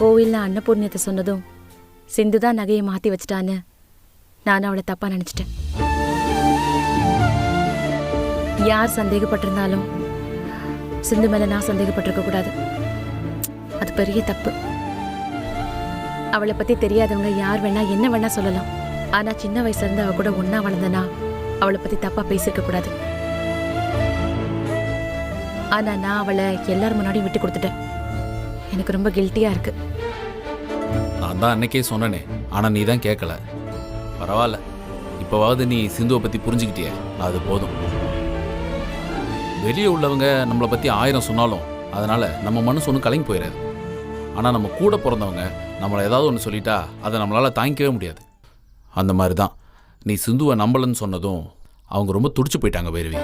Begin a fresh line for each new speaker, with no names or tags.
கோவில்ல அன்னபூர்ணியத்தை சொன்னதும் சிந்து தான் நகையை மாத்தி வச்சிட்டான்னு நானும் அவளை தப்பா நினைச்சிட்டேன். யார் சந்தேகப்பட்டிருந்தாலும் சிந்து மேல நான் சந்தேகப்பட்டிருக்க கூடாது. அது பெரிய தப்பு. அவளை பத்தி தெரியாதவங்க யார் வேணா என்ன வேணா சொல்லலாம். ஆனா சின்ன வயசுல இருந்து அவ கூட ஒன்னா வளர்ந்தனா அவளை பத்தி தப்பா பேசிருக்க கூடாது. ஆனா நான் அவளை எல்லார் முன்னாடியும் விட்டு கொடுத்துட்டேன். எனக்கு ரொம்ப கில்ட்டியா இருக்கு.
நான் தான் அன்னைக்கே சொன்னனே, ஆனா நீ தான் கேட்கல. பரவாயில்ல, இப்போவாவது நீ சிந்துவை பத்தி புரிஞ்சுக்கிட்டிய, அது போதும். வெளியே உள்ளவங்க நம்மளை பத்தி 1000 சொன்னாலும் அதனால நம்ம மனசு ஒன்றும் கலங்கி போயிடாது. ஆனால் நம்ம கூட பிறந்தவங்க நம்மளை ஏதாவது ஒன்று சொல்லிட்டா அதை நம்மளால் தாங்கிக்கவே முடியாது. அந்த மாதிரி தான் நீ சிந்துவை நம்பலன்னு சொன்னதும் அவங்க ரொம்ப துடிச்சு போயிட்டாங்க பைரவி.